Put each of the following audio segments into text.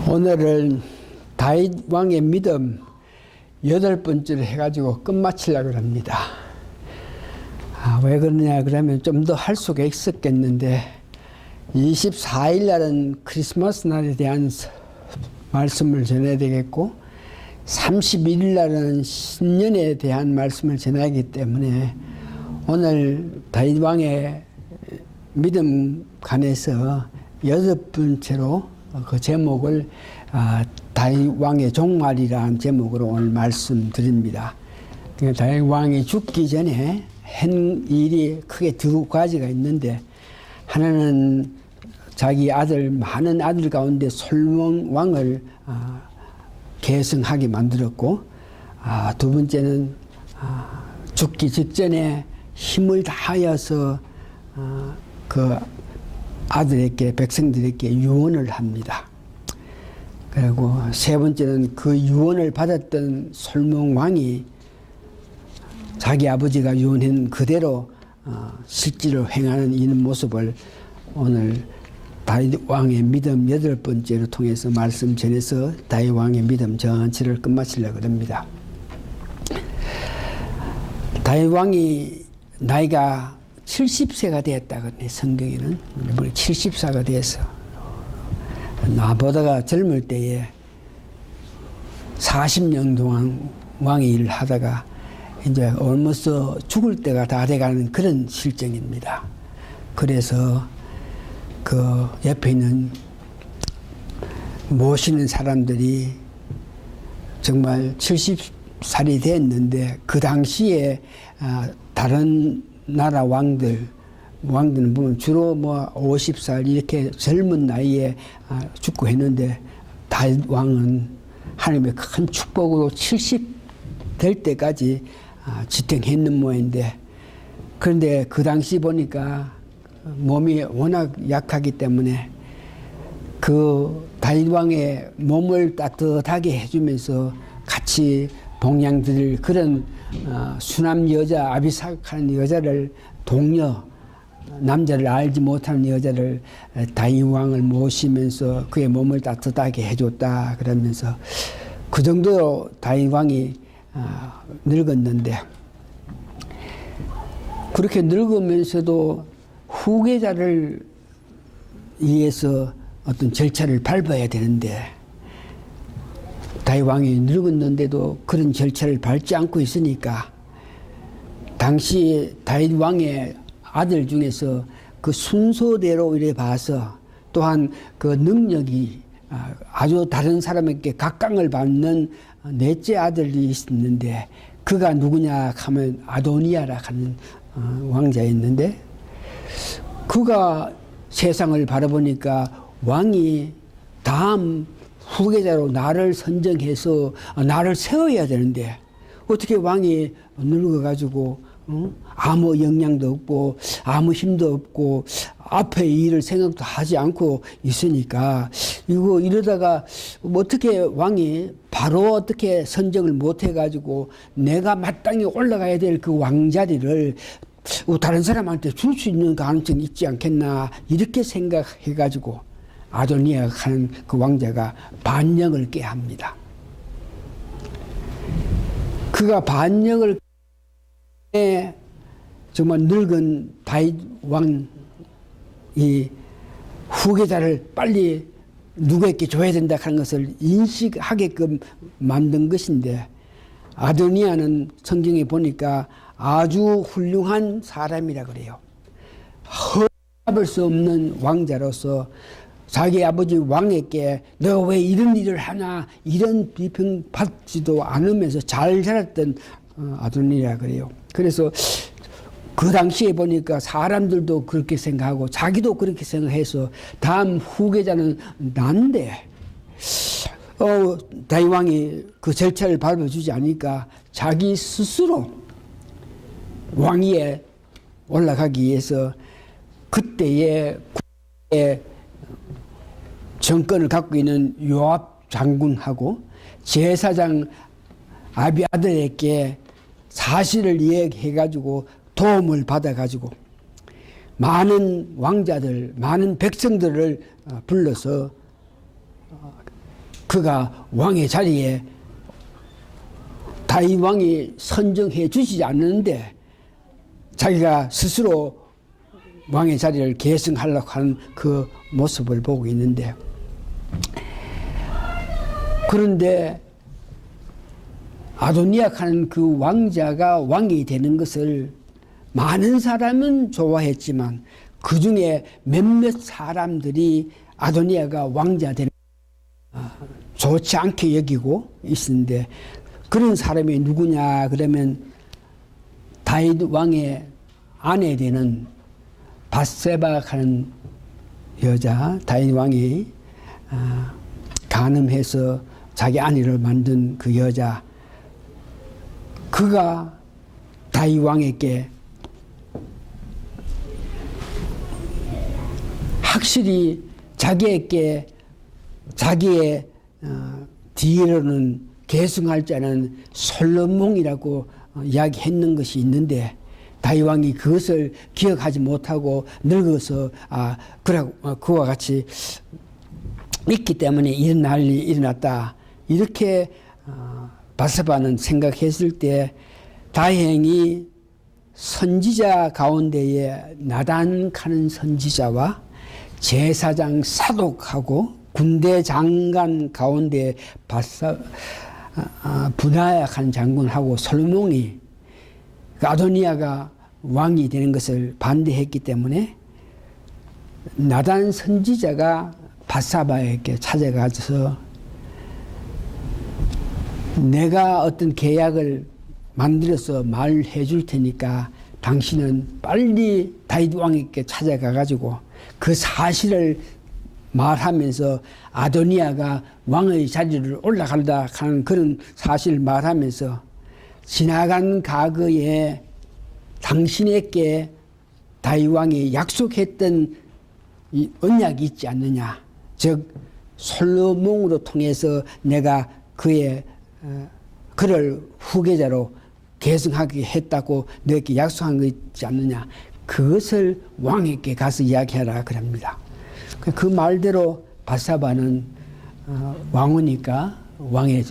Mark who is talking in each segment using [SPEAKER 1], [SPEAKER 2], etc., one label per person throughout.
[SPEAKER 1] 오늘은 다윗 왕의 믿음 8번째를 해가지고 끝마치려고 합니다. 왜 그러냐 그러면 좀 더 할 수가 있었겠는데 24일 날은 크리스마스 날에 대한 말씀을 전해야 되겠고 31일 날은 신년에 대한 말씀을 전해야 하기 때문에 오늘 다윗 왕의 믿음 관해서 8번째로 그 제목을 다윗 왕의 종말이라는 제목으로 오늘 말씀드립니다. 다윗 왕이 죽기 전에 한 일이 크게 2가지가 있는데, 하나는 자기 아들, 많은 아들 가운데 솔몬 왕을 계승하게 만들었고, 두 번째는 죽기 직전에 힘을 다하여서 그 아들에게, 백성들에게 유언을 합니다. 그리고 세 번째는 그 유언을 받았던 솔몬 왕이 자기 아버지가 유언한 그대로 실제로 행하는 이 모습을 오늘 다윗 왕의 믿음 8번째로 통해서 말씀 전해서 다윗 왕의 믿음 전체를 끝마치려고 합니다. 다윗 왕이 나이가 70세가 되었다고 해. 성경에는 70세가 돼서 나보다가 젊을 때에 40년 동안 왕의 일을 하다가 이제 얼마서 죽을 때가 다 돼가는 그런 실정입니다. 그래서 그 옆에 있는 모시는 사람들이 정말 70살이 됐는데 그 당시에 다른 나라 왕들은 보면 주로 50살 이렇게 젊은 나이에 죽고 했는데 다윗 왕은 하나님의 큰 축복으로 70 될 때까지 지탱했는 모양인데, 그런데 그 당시 보니까 몸이 워낙 약하기 때문에 그 다윗 왕의 몸을 따뜻하게 해주면서 같이 봉양 드릴 그런 수남 여자 아비삭하는 여자를 동료 남자를 알지 못하는 여자를 다윗 왕을 모시면서 그의 몸을 따뜻하게 해줬다 그러면서 그 정도로 다윗 왕이 늙었는데, 그렇게 늙으면서도 후계자를 위해서 어떤 절차를 밟아야 되는데 다윗 왕이 늙었는데도 그런 절차를 밟지 않고 있으니까 당시 다윗 왕의 아들 중에서 그 순서대로 이래 봐서 또한 그 능력이 아주 다른 사람에게 각광을 받는 넷째 아들이 있었는데 그가 누구냐 하면 아도니아라 하는 왕자였는데, 그가 세상을 바라보니까 왕이 다음 후계자로 나를 선정해서 나를 세워야 되는데 어떻게 왕이 늙어가지고 아무 역량도 없고 아무 힘도 없고 앞에 일을 생각도 하지 않고 있으니까 이러다가 어떻게 왕이 바로 어떻게 선정을 못 해가지고 내가 마땅히 올라가야 될 그 왕자리를 다른 사람한테 줄 수 있는 가능성이 있지 않겠나, 이렇게 생각해가지고 아도니아 하는 그 왕자가 반역을 꾀합니다. 그가 반역을 꾀 정말 늙은 다윗 왕이 후계자를 빨리 누구에게 줘야 된다 하는 것을 인식하게끔 만든 것인데, 아도니아는 성경에 보니까 아주 훌륭한 사람이라 그래요. 헐잡을 수 없는 왕자로서 자기 아버지 왕에게 너 왜 이런 일을 하나 이런 비평 받지도 않으면서 잘 자랐던 아도니아라 그래요. 그래서 그 당시에 보니까 사람들도 그렇게 생각하고 자기도 그렇게 생각해서 다음 후계자는 난데 다윗 왕이 그 절차를 밟아주지 않으니까 자기 스스로 왕위에 올라가기 위해서 그때의 정권을 갖고 있는 요압 장군하고 제사장 아비아들에게 사실을 이야기해가지고 도움을 받아가지고 많은 왕자들, 많은 백성들을 불러서 그가 왕의 자리에 다윗 왕이 선정해 주지 않는데 자기가 스스로 왕의 자리를 계승하려고 하는 그 모습을 보고 있는데, 그런데 아도니악 하는 그 왕자가 왕이 되는 것을 많은 사람은 좋아했지만 그 중에 몇몇 사람들이 아도니아가 왕자 되는 좋지 않게 여기고 있었는데, 그런 사람이 누구냐 그러면 다윗 왕의 아내 되는 밧세바 하는 여자, 다윗 왕이 간음해서 자기 아내를 만든 그 여자, 그가 다윗 왕에게 확실히 자기에게 자기의 뒤로는 계승할 자는 솔로몬이라고 이야기했는 것이 있는데, 다윗 왕이 그것을 기억하지 못하고 늙어서 그와 같이 있기 때문에 이런 난리 일어났다, 이렇게 밧세바는 생각했을 때, 다행히 선지자 가운데에 나단 하는 선지자와 제사장 사독하고 군대 장관 가운데 분하약 한 장군하고 솔로몬이 아도니아가 왕이 되는 것을 반대했기 때문에 나단 선지자가 밧세바에게 찾아가서 내가 어떤 계약을 만들어서 말해 줄 테니까 당신은 빨리 다윗 왕에게 찾아가 가지고 그 사실을 말하면서 아도니아가 왕의 자리를 올라간다 하는 그런 사실을 말하면서 지나간 과거에 당신에게 다윗 왕이 약속했던 이 언약이 있지 않느냐, 즉 솔로몬으로 통해서 내가 그를 후계자로 계승하게 했다고 너에게 약속한 거 있지 않느냐, 그것을 왕에게 가서 이야기하라 그럽니다. 그 말대로 밧세바는 왕후니까 왕에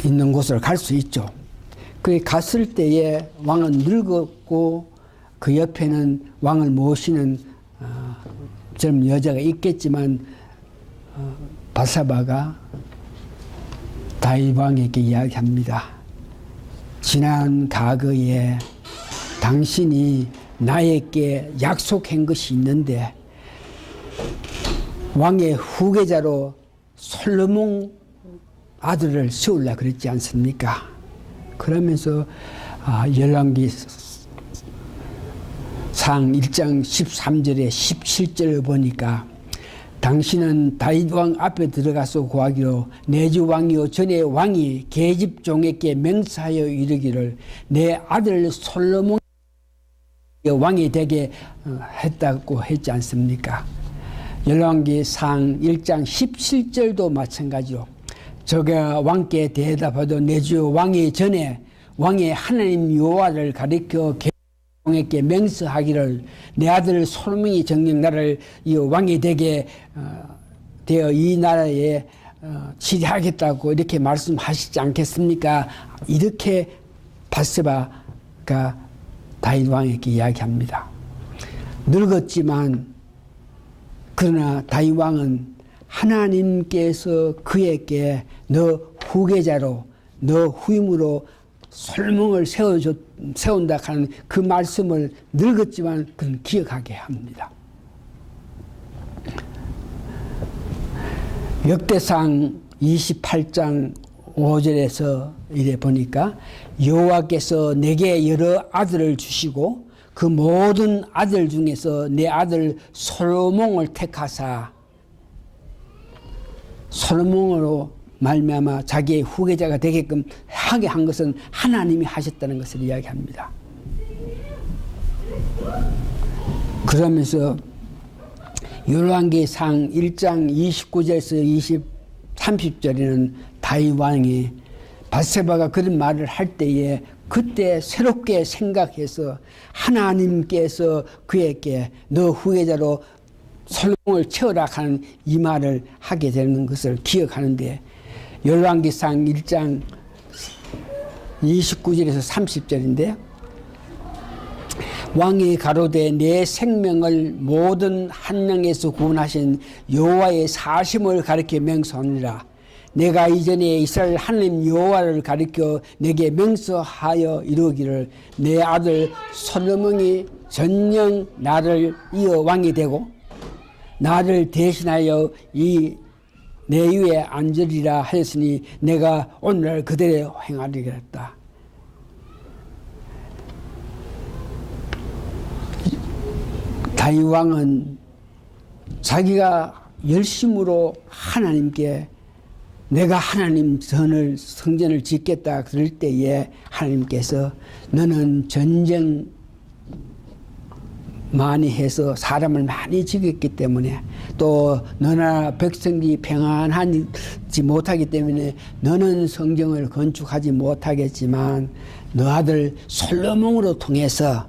[SPEAKER 1] 있는 곳으로 갈 수 있죠. 그 갔을 때에 왕은 늙었고 그 옆에는 왕을 모시는 젊은 여자가 있겠지만 밧세바가 다윗 왕에게 이야기합니다. 지난 과거에 당신이 나에게 약속한 것이 있는데 왕의 후계자로 솔로몬 아들을 세우려 그랬지 않습니까? 그러면서 열왕기 상 1장 13절에 17절을 보니까 당신은 다윗 왕 앞에 들어가서 구하기로 내 주 왕이요 전에 왕이 계집 종에게 맹세하여 이르기를 내 아들 솔로몬 왕이 되게 했다고 했지 않습니까? 열왕기 상 1장 17절도 마찬가지로 저가 왕께 대답하도 내 주 왕이 전에 왕의 하나님 여호와를 가리켜 계집종에게 맹세하기를 내 아들 솔로몬이 정녕 나를 이 왕이 되게 되어 이 나라에 치리하겠다고 이렇게 말씀하시지 않겠습니까? 이렇게 밧세바가 다윗 왕에게 이야기합니다. 늙었지만 그러나 다윗 왕은 하나님께서 그에게 너 후계자로 너 후임으로 솔로몬을 세운다 하는 그 말씀을 늙었지만 그는 기억하게 합니다. 역대상 28장 5절에서 이래 보니까 여호와께서 내게 여러 아들을 주시고 그 모든 아들 중에서 내 아들 솔로몬을 택하사 솔로몬으로 말미암아 자기의 후계자가 되게끔 하게 한 것은 하나님이 하셨다는 것을 이야기합니다. 그러면서 열왕기상 1장 29절에서 30절에는 다윗 왕이 밧세바가 그런 말을 할 때에 그때 새롭게 생각해서 하나님께서 그에게 너 후계자로 솔로몬을 채우라 하는 이 말을 하게 되는 것을 기억하는데, 열왕기상 1장 29절에서 30절인데, 왕이 가로되 내 생명을 모든 한량에서 구원하신 여호와의 사심을 가리켜 맹세하느니라. 내가 이전에 이스라엘 하나님 여호와를 가리켜 내게 맹세하여 이루기를, 내 아들 솔로몬이 전령 나를 이어 왕이 되고 나를 대신하여 이 내 위에 앉으리라 하였으니 내가 오늘날 그대로 행하리겠다. 다윗 왕은 자기가 열심으로 하나님께 내가 하나님 성전을 짓겠다 그럴 때에 하나님께서 너는 전쟁 많이 해서 사람을 많이 죽였기 때문에, 또 너나 백성이 평안하지 못하기 때문에 너는 성전을 건축하지 못하겠지만 너 아들 솔로몬으로 통해서,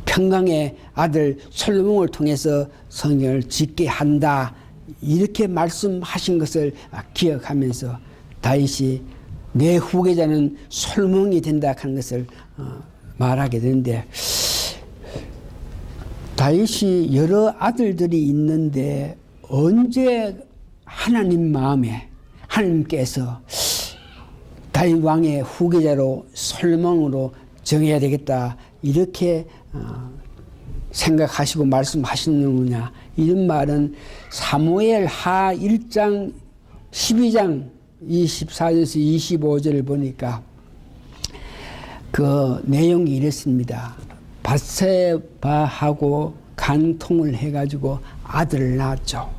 [SPEAKER 1] 평강의 아들 솔로몬을 통해서 성전을 짓게 한다, 이렇게 말씀하신 것을 기억하면서 다윗이 내 후계자는 솔로몬이 된다 하는 것을 말하게 되는데, 다윗이 여러 아들들이 있는데 언제 하나님 마음에 하나님께서 다윗 왕의 후계자로 솔로몬으로 정해야 되겠다 이렇게 생각하시고 말씀하시느냐, 이런 말은 사무엘 하 1장 12장 24절에서 25절을 보니까 그 내용이 이랬습니다. 밧세바하고 간통을 해가지고 아들을 낳았죠.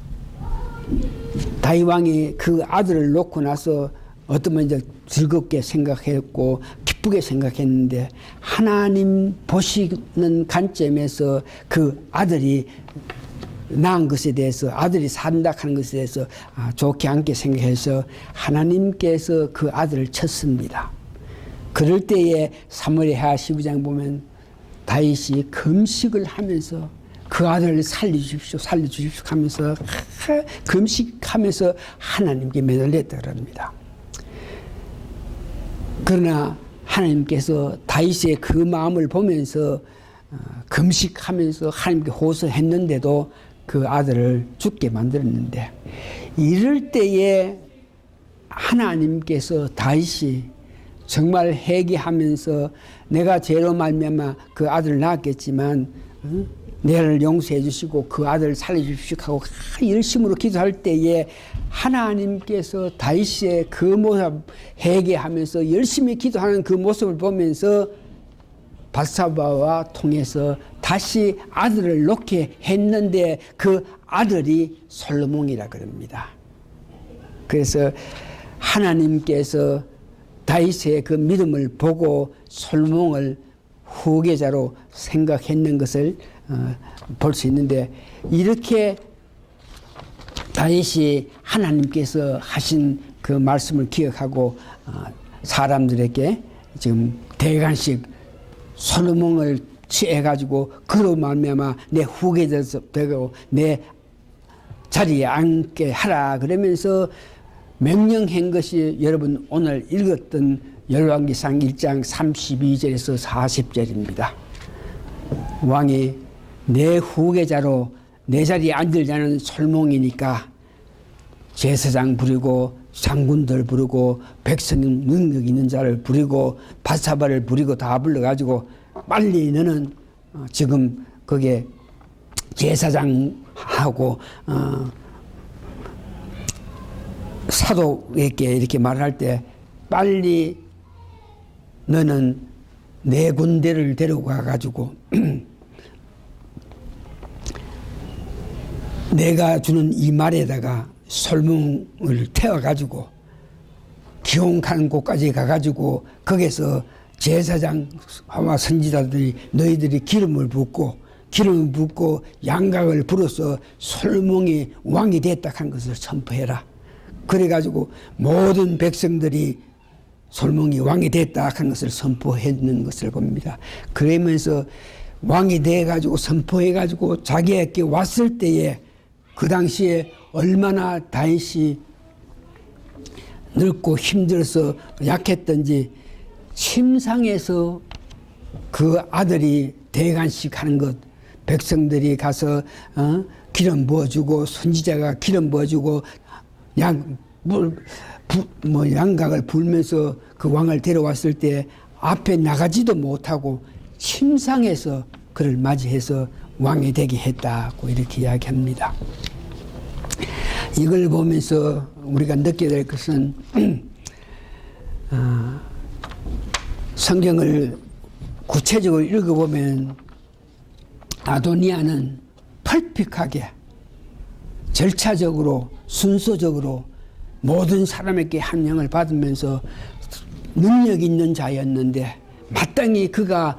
[SPEAKER 1] 다윗 왕이 그 아들을 놓고 나서 어떤 먼저 즐겁게 생각했고 기쁘게 생각했는데, 하나님 보시는 관점에서 그 아들이 낳은 것에 대해서, 아들이 산다 하는 것에 대해서 좋게 않게 생각해서 하나님께서 그 아들을 쳤습니다. 그럴 때에 사무엘하 12장 보면 다윗이 금식을 하면서 그 아들을 살려주십시오 하면서 금식하면서 하나님께 매달렸다 그럽니다. 그러나 하나님께서 다윗의 그 마음을 보면서 금식하면서 하나님께 호소했는데도 그 아들을 죽게 만들었는데, 이럴 때에 하나님께서 다윗이 정말 회개하면서 내가 죄로 말미암아 그 아들을 낳았겠지만 내를 용서해 주시고 그 아들을 살려주십시오 하고 열심으로 기도할 때에 하나님께서 다윗의 그 모습, 회개하면서 열심히 기도하는 그 모습을 보면서 밧세바와 통해서 다시 아들을 놓게 했는데 그 아들이 솔로몬이라 그럽니다. 그래서 하나님께서 다윗의 그 믿음을 보고 솔로몬을 후계자로 생각했는 것을 볼 수 있는데, 이렇게 다윗이 하나님께서 하신 그 말씀을 기억하고 사람들에게 지금 대관식 솔로몬을 취해가지고 그로 말미암아 내 후계자 되고 내 자리에 앉게 하라 그러면서 명령한 것이 여러분 오늘 읽었던 열왕기상 1장 32절에서 40절입니다. 왕이 내 후계자로 내 자리에 앉을 자는 솔로몬이니까 제사장 부리고 장군들 부르고 백성 능력 있는 자를 부리고 밧세바를 부리고 다 불러가지고 빨리 너는 지금 거기에 제사장하고 사도에게 이렇게 말할 때 빨리 너는 내 군대를 데려가 가지고 내가 주는 이 말에다가 솔로몬을 태워가지고 기온하는 곳까지 가가지고 거기서 제사장과 선지자들이 너희들이 기름을 붓고 양각을 불어서 솔로몬이 왕이 됐다 한 것을 선포해라. 그래가지고 모든 백성들이 솔로몬이 왕이 됐다 한 것을 선포했는 것을 봅니다. 그러면서 왕이 돼가지고 선포해가지고 자기에게 왔을 때에 그 당시에 얼마나 다윗이 늙고 힘들어서 약했던지 침상에서 그 아들이 대관식 하는 것, 백성들이 가서 기름 부어주고 선지자가 기름 부어주고 양각을 불면서 그 왕을 데려왔을 때 앞에 나가지도 못하고 침상에서 그를 맞이해서 왕이 되게 했다고 이렇게 이야기합니다. 이걸 보면서 우리가 느끼게 될 것은 성경을 구체적으로 읽어보면 아도니아는 펄픽하게 절차적으로 순서적으로 모든 사람에게 함령을 받으면서 능력 있는 자였는데 마땅히 그가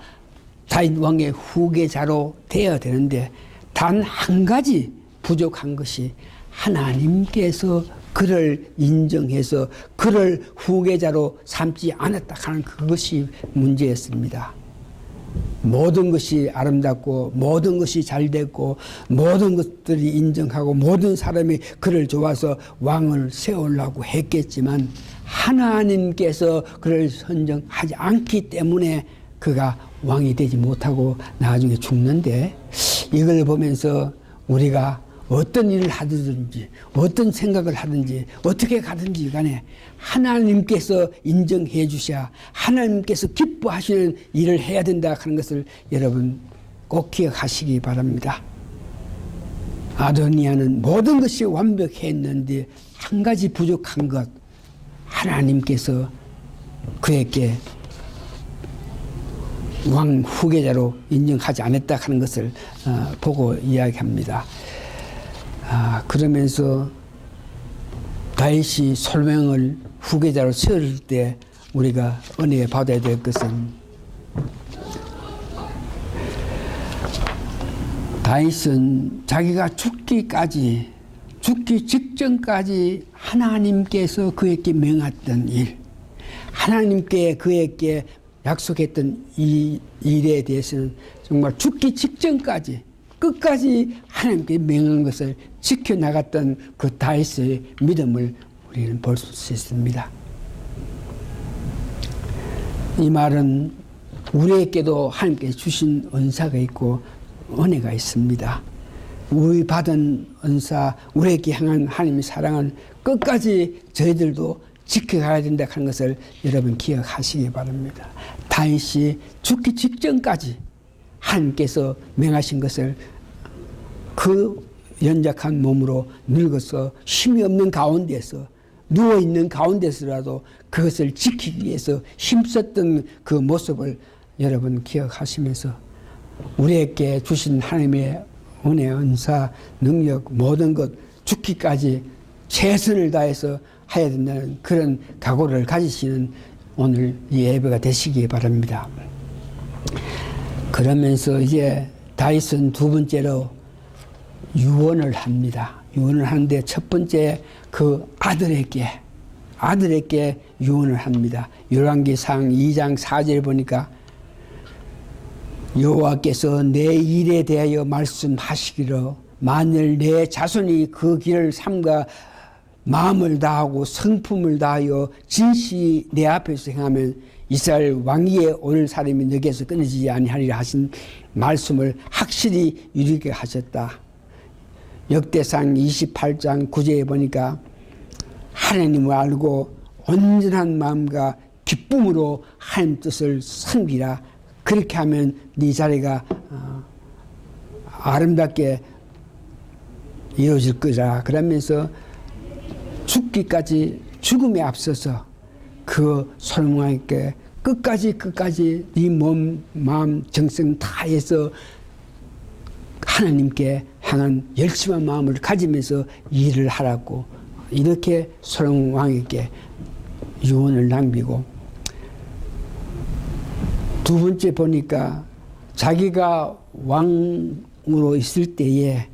[SPEAKER 1] 다윗 왕의 후계자로 되어야 되는데 단 한 가지 부족한 것이 하나님께서 그를 인정해서 그를 후계자로 삼지 않았다 하는 그것이 문제였습니다. 모든 것이 아름답고 모든 것이 잘됐고 모든 것들이 인정하고 모든 사람이 그를 좋아서 왕을 세우려고 했겠지만 하나님께서 그를 선정하지 않기 때문에 그가 왕이 되지 못하고 나중에 죽는데 이걸 보면서 우리가 어떤 일을 하든지 어떤 생각을 하든지 어떻게 가든지 간에 하나님께서 인정해 주셔야 하나님께서 기뻐하시는 일을 해야 된다 하는 것을 여러분 꼭 기억하시기 바랍니다. 아도니아는 모든 것이 완벽했는데 한 가지 부족한 것 하나님께서 그에게 왕 후계자로 인정하지 않았다 하는 것을 보고 이야기합니다. 그러면서 다윗이 솔로몬을 후계자로 세울 때 우리가 은혜 받아야 될 것은 다윗은 자기가 죽기 직전까지 하나님께서 그에게 명했던 일, 하나님께 그에게 약속했던 이 일에 대해서는 정말 죽기 직전까지 끝까지 하나님께 명한 것을 지켜나갔던 그 다윗의 믿음을 우리는 볼 수 있습니다. 이 말은 우리에게도 하나님께서 주신 은사가 있고 은혜가 있습니다. 우리 받은 은사, 우리에게 향한 하나님의 사랑은 끝까지 저희들도 지켜가야 된다 하는 것을 여러분 기억하시기 바랍니다. 다윗이 죽기 직전까지 하나님께서 명하신 것을 그 연약한 몸으로 늙어서 힘이 없는 가운데서 누워있는 가운데서라도 그것을 지키기 위해서 힘썼던 그 모습을 여러분 기억하시면서 우리에게 주신 하나님의 은혜, 은사, 능력 모든 것 죽기까지 최선을 다해서 해야 된다는 그런 각오를 가지시는 오늘 이 예배가 되시기 바랍니다. 그러면서 이제 다윗은 두 번째로 유언을 합니다. 유언을 하는데 첫 번째 그 아들에게 유언을 합니다. 열왕기상 2장 4절 보니까 여호와께서 내 일에 대하여 말씀하시기로 만일 내 자손이 그 길을 삼가 마음을 다하고 성품을 다하여 진실이 내 앞에서 행하면 이스라엘 왕위에 오를 사람이 너에게서 끊어지지 아니하리라 하신 말씀을 확실히 이루게 하셨다. 역대상 28장 9절에 보니까 하나님을 알고 온전한 마음과 기쁨으로 하나님 뜻을 섬기라. 그렇게 하면 네 자리가 아름답게 이루어질 거라. 그러면서 죽기까지 죽음에 앞서서 그 솔로몬에게 끝까지 네 몸, 마음, 정성 다해서 하나님께 향한 열심한 마음을 가지면서 일을 하라고 이렇게 솔로몬 왕에게 유언을 남기고 두 번째 보니까 자기가 왕으로 있을 때에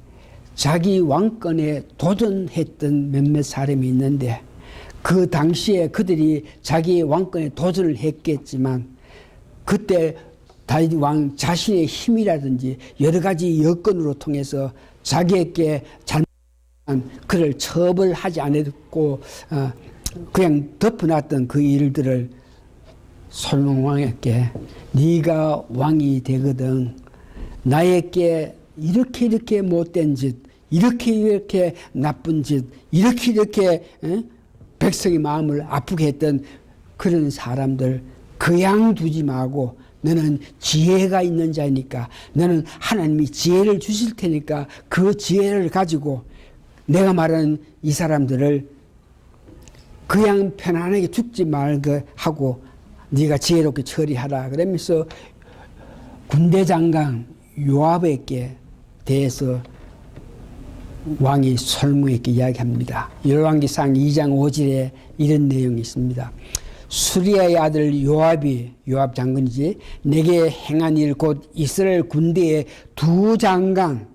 [SPEAKER 1] 자기 왕권에 도전했던 몇몇 사람이 있는데 그 당시에 그들이 자기 왕권에 도전을 했겠지만 그때 다윗 왕 자신의 힘이라든지 여러 가지 여건으로 통해서 자기에게 잘못한 그를 처벌하지 않았고 그냥 덮어놨던 그 일들을 솔로몬 왕에게 네가 왕이 되거든 나에게 이렇게 못된 짓 이렇게 나쁜 짓 이렇게 백성의 마음을 아프게 했던 그런 사람들 그냥 두지 말고 너는 지혜가 있는 자니까 너는 하나님이 지혜를 주실 테니까 그 지혜를 가지고 내가 말하는 이 사람들을 그냥 편안하게 죽지 말게 하고 네가 지혜롭게 처리하라 그러면서 군대 장관 요압에게 대해서 왕이 솔로몬에게 이야기합니다. 열왕기상 2장 5절에 이런 내용이 있습니다. 수리아의 아들 요압이 요압 장군이지 내게 행한 일 곧 이스라엘 군대의 두 장관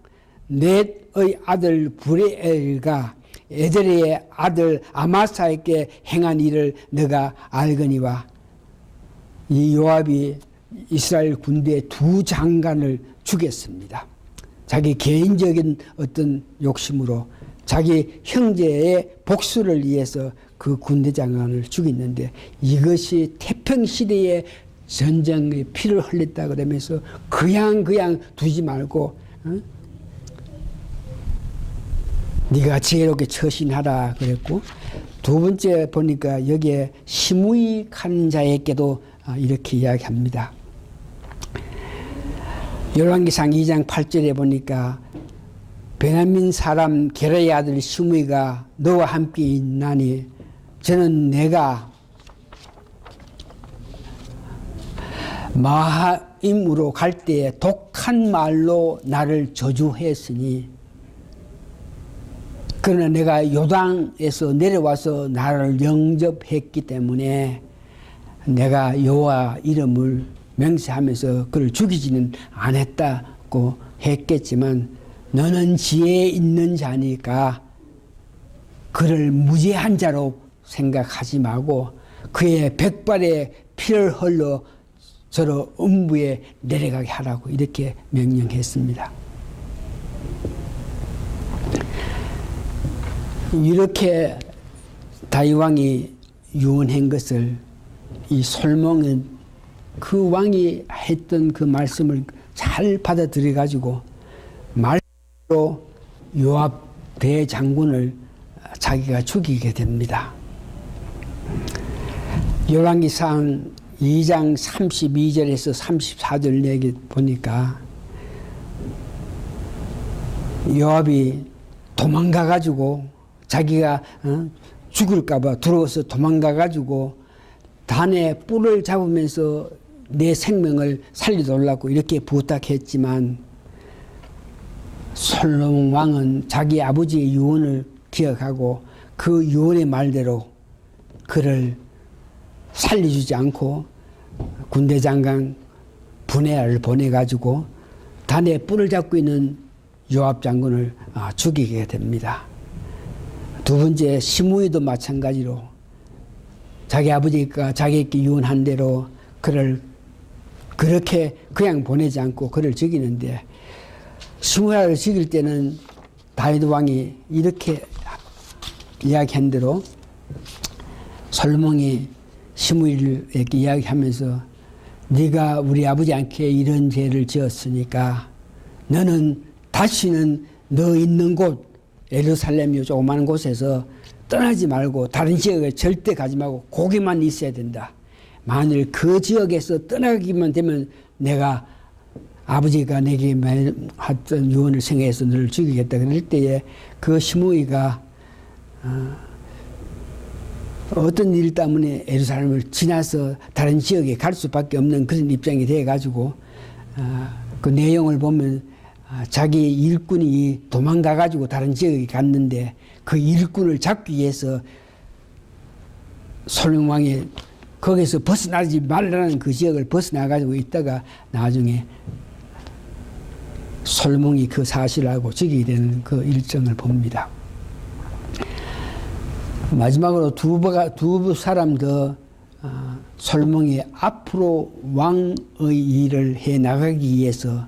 [SPEAKER 1] 넷의 아들 브레엘과 에데리의 아들 아마사에게 행한 일을 너가 알거니와 이 요압이 이스라엘 군대의 두 장관을 죽였습니다. 자기 개인적인 어떤 욕심으로 자기 형제의 복수를 위해서 그 군대 장관을 죽였는데 이것이 태평시대의 전쟁에 피를 흘렸다 그러면서 그냥 두지 말고 네가 지혜롭게 처신하라 그랬고 두 번째 보니까 여기에 시므이 하는 자에게도 이렇게 이야기합니다. 열왕기상 2장 8절에 보니까 베냐민 사람 게라의 아들 시므이가 너와 함께 있나니 저는 내가 마하임으로 갈 때에 독한 말로 나를 저주했으니 그러나 내가 요단에서 내려와서 나를 영접했기 때문에 내가 여호와 이름을 맹세하면서 그를 죽이지는 않았다고 했겠지만 너는 지혜 있는 자니까 그를 무죄한 자로 생각하지 말고 그의 백발의 피를 흘러 저로 음부에 내려가게 하라고 이렇게 명령했습니다. 이렇게 다윗 왕이 유언한 것을 이 솔로몬은 그 왕이 했던 그 말씀을 잘 받아들여 가지고 말로 요압 대장군을 자기가 죽이게 됩니다. 열왕기상 2장 32절에서 34절 얘기 보니까 요압이 도망가 가지고 자기가 죽을까 봐 두려워서 도망가 가지고 단에 뿔을 잡으면서 내 생명을 살려달라고 이렇게 부탁했지만 솔로몬 왕은 자기 아버지의 유언을 기억하고 그 유언의 말대로 그를 살려주지 않고 군대 장관 분해를 보내가지고 단에 뿔을 잡고 있는 요압 장군을 죽이게 됩니다. 두 번째 시므이도 마찬가지로 자기 아버지가 자기에게 유언한 대로 그를 그렇게 그냥 보내지 않고 그를 죽이는데 시므이를 죽일 때는 다윗 왕이 이렇게 이야기한 대로 솔로몬이 시므이에게 이야기하면서 네가 우리 아버지한테 이런 죄를 지었으니까 너는 다시는 너 있는 곳 예루살렘이 조그마한 곳에서 떠나지 말고 다른 지역에 절대 가지 말고 거기만 있어야 된다. 만일 그 지역에서 떠나기만 되면 내가 아버지가 내게 했던 유언을 생각해서 너를 죽이겠다. 그럴 때에 그 시므이가 어떤 일 때문에 예루살렘을 지나서 다른 지역에 갈 수밖에 없는 그런 입장이 돼가지고 그 내용을 보면 자기 일꾼이 도망가가지고 다른 지역에 갔는데 그 일꾼을 잡기 위해서 솔로몬 왕이 거기서 벗어나지 말라는 그 지역을 벗어나가지고 있다가 나중에 솔로몬이 그 사실을 알고 죽이게 되는 그 일정을 봅니다. 마지막으로 두 사람 더 솔몽이 앞으로 왕의 일을 해 나가기 위해서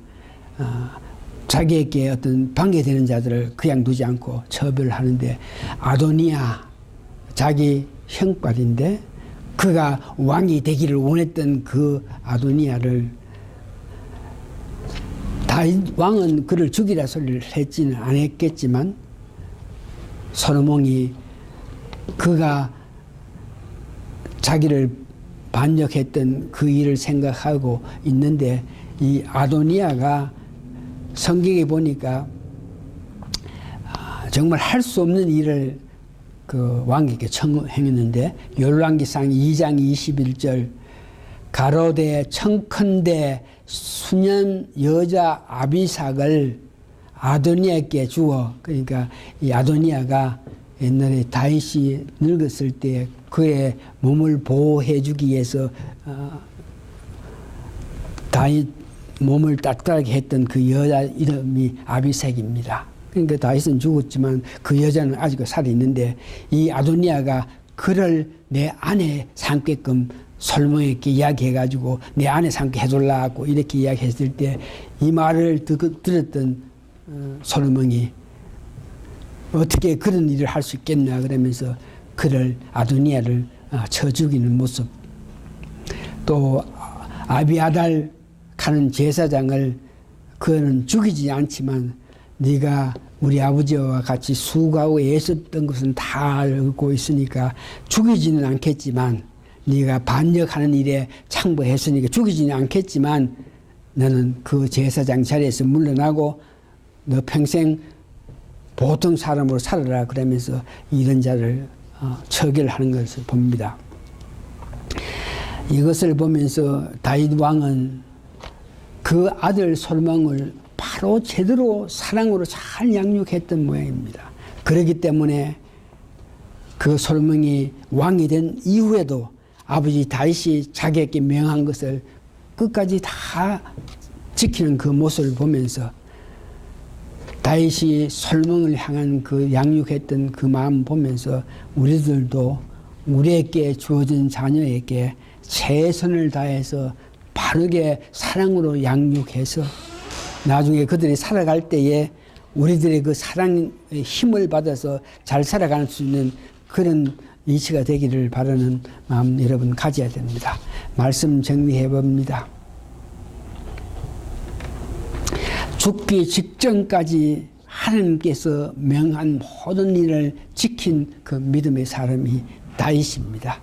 [SPEAKER 1] 자기에게 어떤 방해되는 자들을 그냥 두지 않고 처벌하는데, 아도니아 자기 형발인데 그가 왕이 되기를 원했던 그 아도니아를 다윗 왕은 그를 죽이라 소리를 했지는 않았겠지만, 솔로몬이 그가 자기를 반역했던 그 일을 생각하고 있는데, 이 아도니아가 성경에 보니까 정말 할 수 없는 일을 그 왕에게 청했는데, 열왕기상 2장 21절 가로되 청컨대 수년 여자 아비삭을 아도니아께 주어, 그러니까 이 아도니아가 옛날에 다윗이 늙었을 때 그의 몸을 보호해 주기 위해서 다윗 몸을 따뜻하게 했던 그 여자 이름이 아비삭입니다. 그러니까 다윗은 죽었지만 그 여자는 아직도 살아있는데, 이 아도니아가 그를 내 아내 삼게끔 솔로몬에게 이야기해가지고 내 아내 삼게 해달라고 이렇게 이야기했을 때, 이 말을 들었던 솔로몬이 어떻게 그런 일을 할 수 있겠나 그러면서 그를, 아도니아를 쳐 죽이는 모습, 또 아비아달 가는 제사장을 그는 죽이지 않지만, 네가 우리 아버지와 같이 수고하고 애썼던 것은 다 알고 있으니까 죽이지는 않겠지만, 네가 반역하는 일에 창보했으니까 죽이지는 않겠지만, 너는 그 제사장 자리에서 물러나고 너 평생 보통 사람으로 살아라 그러면서 이런 자를 처결하는 것을 봅니다. 이것을 보면서 다윗 왕은 그 아들 솔로몬을 바로 제대로 사랑으로 잘 양육했던 모양입니다. 그렇기 때문에 그 솔로몬이 왕이 된 이후에도 아버지 다윗이 자기에게 명한 것을 끝까지 다 지키는 그 모습을 보면서, 다윗이 솔로몬을 향한 그 양육했던 그 마음 보면서 우리들도 우리에게 주어진 자녀에게 최선을 다해서 바르게 사랑으로 양육해서 나중에 그들이 살아갈 때에 우리들의 그 사랑의 힘을 받아서 잘 살아갈 수 있는 그런 이치가 되기를 바라는 마음 여러분 가져야 됩니다. 말씀 정리해 봅니다. 죽기 직전까지 하나님께서 명한 모든 일을 지킨 그 믿음의 사람이 다윗입니다.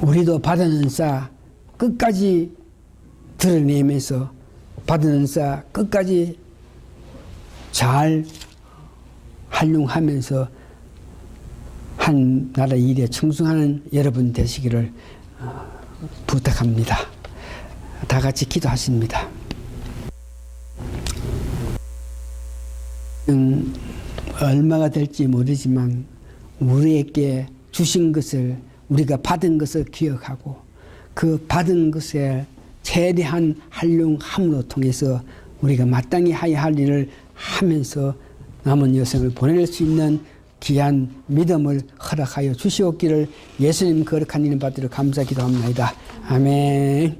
[SPEAKER 1] 우리도 받은 사 끝까지 드러내면서 받은 사 끝까지 잘 활용하면서 한 나라 일에 충성하는 여러분 되시기를 부탁합니다. 다 같이 기도하십니다. 얼마가 될지 모르지만 우리에게 주신 것을, 우리가 받은 것을 기억하고 그 받은 것에 최대한 활용함으로 통해서 우리가 마땅히 해야 할 일을 하면서 남은 여생을 보낼 수 있는 귀한 믿음을 허락하여 주시옵기를 예수님 거룩한 이름 받들어 감사 기도합니다. 아멘.